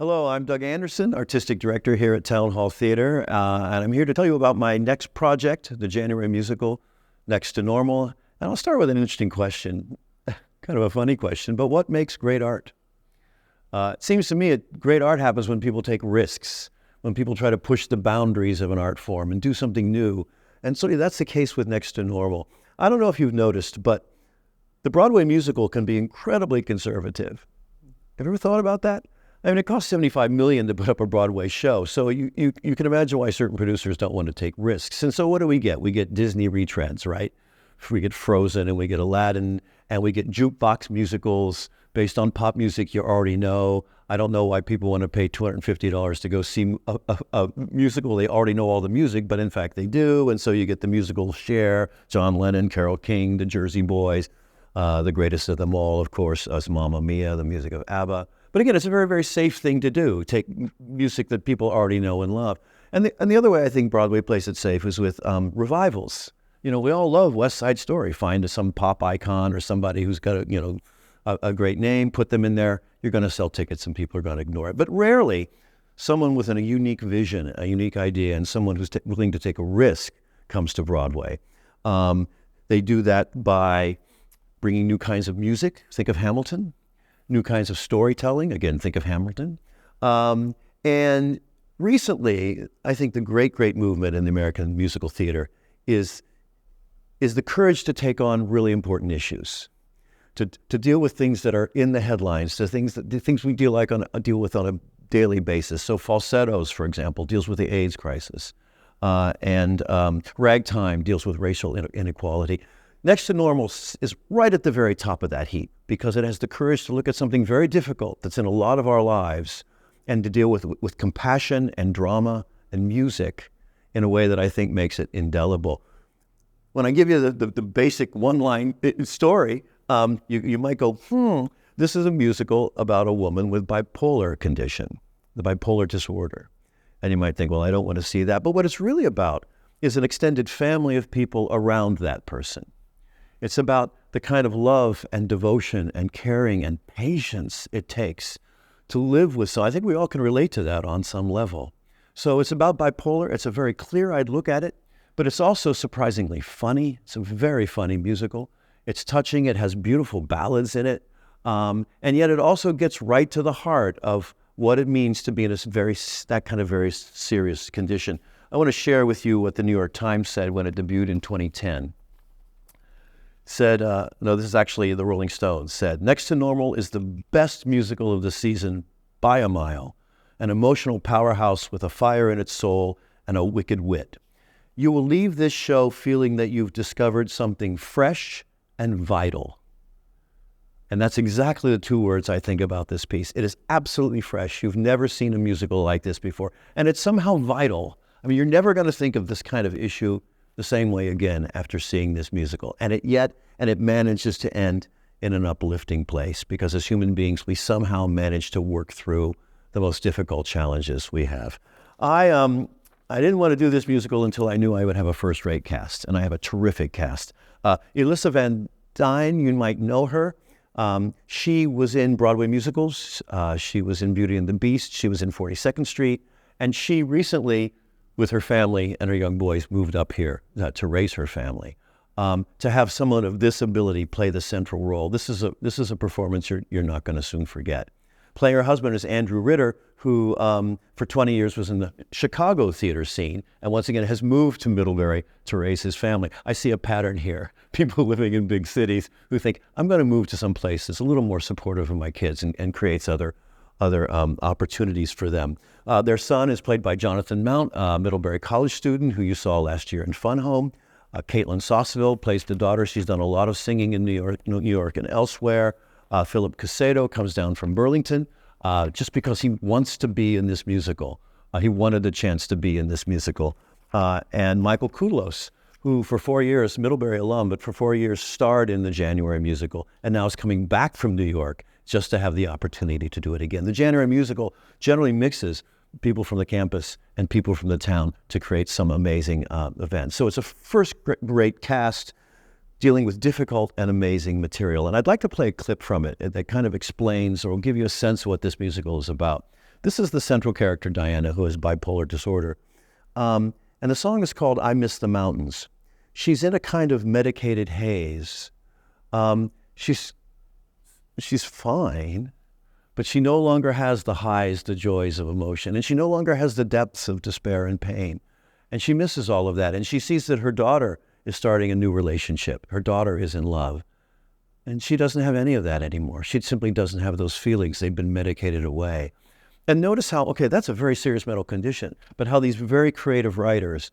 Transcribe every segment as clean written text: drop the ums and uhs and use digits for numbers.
Hello, I'm Doug Anderson, Artistic Director here at Town Hall Theater, and I'm here to tell you about my next project, the January musical, Next to Normal. And I'll start with an interesting question, kind of a funny question, but what makes great art? It seems to me great art happens when people take risks, when people try to push the boundaries of an art form and do something new. And so that's the case with Next to Normal. I don't know if you've noticed, but the Broadway musical can be incredibly conservative. Have you ever thought about that? I mean, it costs $75 million to put up a Broadway show, so you can imagine why certain producers don't want to take risks. And so what do? We get Disney retreads, right? We get Frozen, and we get Aladdin, and we get jukebox musicals based on pop music you already know. I don't know why people want to pay $250 to go see a musical. They already know all the music, but in fact they do. And so you get the musical Cher, John Lennon, Carole King, the Jersey Boys, the greatest of them all, of course, is Mamma Mia, the music of ABBA. But again, it's a very, very safe thing to do, take music that people already know and love. And the other way I think Broadway plays it safe is with revivals. You know, we all love West Side Story. Find some pop icon or somebody who's got a great name, put them in there. You're going to sell tickets and people are going to ignore it. But rarely someone with a unique vision, a unique idea, and someone who's willing to take a risk comes to Broadway. They do that by bringing new kinds of music. Think of Hamilton. New kinds of storytelling. Again, think of Hamilton. And recently, I think the great movement in the American musical theater is the courage to take on really important issues, to deal with things that are in the headlines, the things we deal with on a daily basis. So Falsettos, for example, deals with the AIDS crisis, and Ragtime deals with racial inequality. Next to Normal is right at the very top of that heap because it has the courage to look at something very difficult that's in a lot of our lives and to deal with compassion and drama and music in a way that I think makes it indelible. When I give you the basic one-line story, you might go, this is a musical about a woman with bipolar condition, the bipolar disorder. And you might think, well, I don't want to see that. But what it's really about is an extended family of people around that person. It's about the kind of love and devotion and caring and patience it takes to live with. So I think we all can relate to that on some level. So it's about bipolar. It's a very clear-eyed look at it, but it's also surprisingly funny. It's a very funny musical. It's touching. It has beautiful ballads in it. And yet it also gets right to the heart of what it means to be in that kind of very serious condition. I want to share with you what the New York Times said when it debuted in 2010. Said, no, this is actually the Rolling Stones, said, Next to Normal is the best musical of the season by a mile, an emotional powerhouse with a fire in its soul and a wicked wit. You will leave this show feeling that you've discovered something fresh and vital. And that's exactly the two words I think about this piece. It is absolutely fresh. You've never seen a musical like this before. And it's somehow vital. I mean, you're never going to think of this kind of issue the same way again after seeing this musical. And it manages to end in an uplifting place because as human beings, we somehow manage to work through the most difficult challenges we have. I didn't want to do this musical until I knew I would have a first-rate cast, and I have a terrific cast. Elissa Van Dyne, you might know her. She was in Broadway musicals. She was in Beauty and the Beast. She was in 42nd Street. And she recently, with her family and her young boys, moved up here to raise her family. To have someone of this ability play the central role, this is a performance you're not going to soon forget. Playing her husband is Andrew Ritter, who for 20 years was in the Chicago theater scene, and once again has moved to Middlebury to raise his family. I see a pattern here. People living in big cities who think, I'm going to move to some place that's a little more supportive of my kids and creates other opportunities for them. Their son is played by Jonathan Mount, a Middlebury College student who you saw last year in Fun Home. Caitlin Sauceville plays the daughter. She's done a lot of singing in New York and elsewhere. Philip Casedo comes down from Burlington just because he wants to be in this musical. He wanted the chance to be in this musical. And Michael Koulos, who for 4 years, Middlebury alum, but for 4 years starred in the January musical and now is coming back from New York just to have the opportunity to do it again. The January musical generally mixes people from the campus and people from the town to create some amazing events. So it's a first-rate cast dealing with difficult and amazing material. And I'd like to play a clip from it that kind of explains or will give you a sense of what this musical is about. This is the central character, Diana, who has bipolar disorder. And the song is called I Miss the Mountains. She's in a kind of medicated haze. She's fine, but she no longer has the highs, the joys of emotion, and she no longer has the depths of despair and pain. And she misses all of that. And she sees that her daughter is starting a new relationship. Her daughter is in love. And she doesn't have any of that anymore. She simply doesn't have those feelings. They've been medicated away. And notice how, okay, that's a very serious mental condition, but how these very creative writers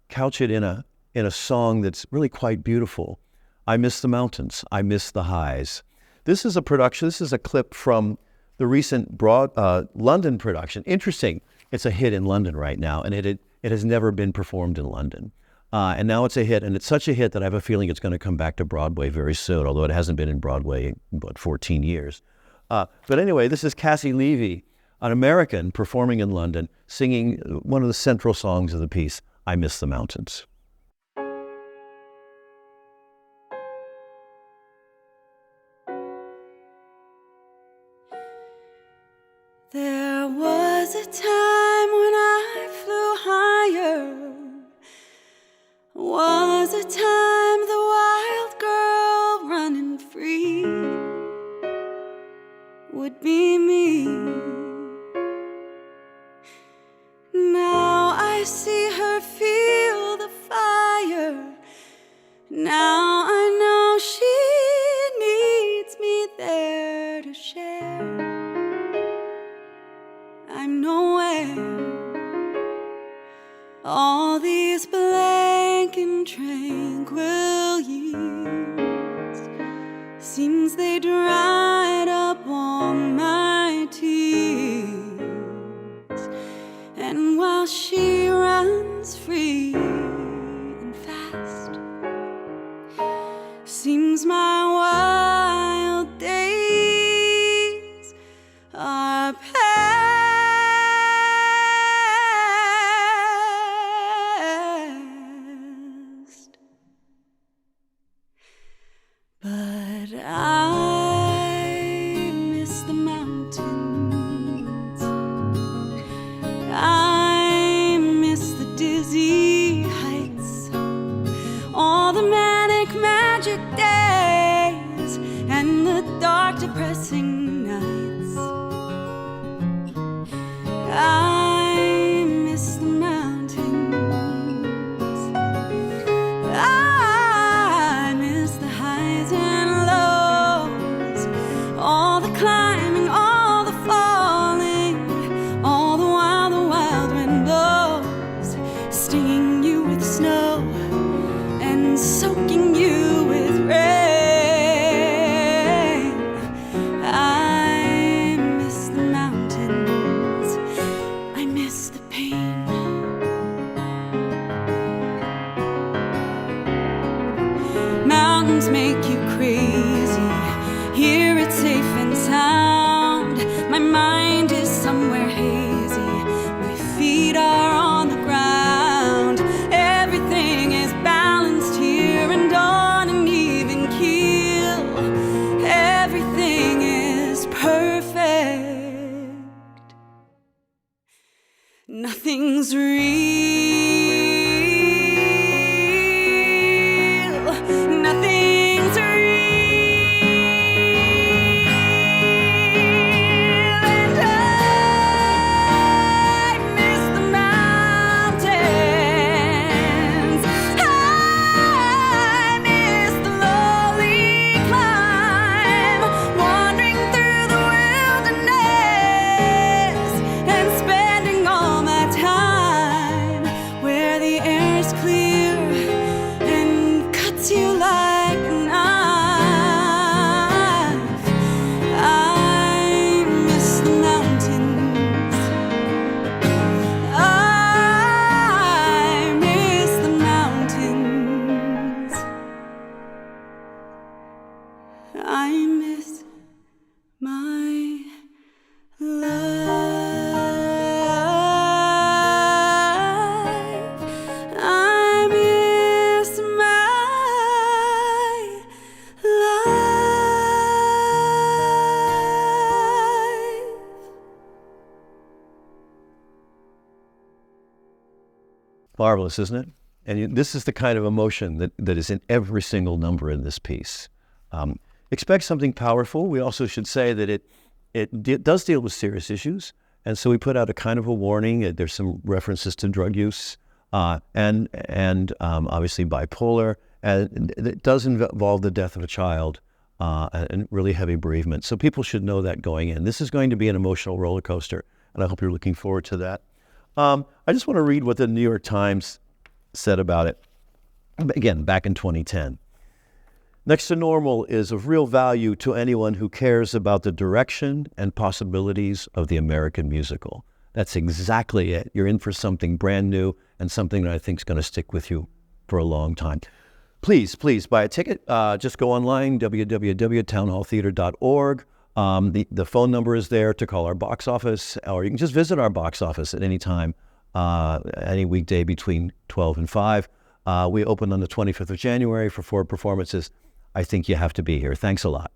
couch it in a song that's really quite beautiful. I miss the mountains. I miss the highs. This is a production. This is a clip from the recent London production. Interesting. It's a hit in London right now, and it has never been performed in London. And now it's a hit, and it's such a hit that I have a feeling it's going to come back to Broadway very soon, although it hasn't been in Broadway in, 14 years. But anyway, this is Cassie Levy, an American performing in London, singing one of the central songs of the piece, I Miss the Mountains. There was a time when I flew higher. Was a time the wild girl running free would be me. Now I see her feel the fire. Now I know she needs me there to share. I'm nowhere. All these blank and tranquil years, seems they dried up all my tears. And while she runs free and fast, seems my wild days are past. But I miss the mountains. I miss the dizzy heights, all the manic magic days, and the dark depressing nights. I miss the mountains. I miss the highs and lows, all the climbing, all the falling, all the wild wind blows, stinging you with snow and soaking you with rain. I miss the mountains. I miss the pain. Mountains make you crazy. Here it's safe and sound. My mind is somewhere hazy. My feet are on the ground. Everything is balanced here and on an even keel. Everything is perfect. Nothing's real. Nothing's real. And I miss the mountains. I miss the lonely climb, wandering through the wilderness and spending all my time Marvelous, isn't it? And this is the kind of emotion that is in every single number in this piece. Expect something powerful. We also should say that it does deal with serious issues. And so we put out a kind of a warning. There's some references to drug use and obviously bipolar. And it does involve the death of a child and really heavy bereavement. So people should know that going in. This is going to be an emotional roller coaster, and I hope you're looking forward to that. I just want to read what the New York Times said about it. Again, back in 2010. Next to Normal is of real value to anyone who cares about the direction and possibilities of the American musical. That's exactly it. You're in for something brand new and something that I think is going to stick with you for a long time. Please buy a ticket. Just go online, www.townhalltheater.org. The phone number is there to call our box office, or you can just visit our box office at any time, any weekday between 12 and 5. We open on the 25th of January for 4 performances. I think you have to be here. Thanks a lot.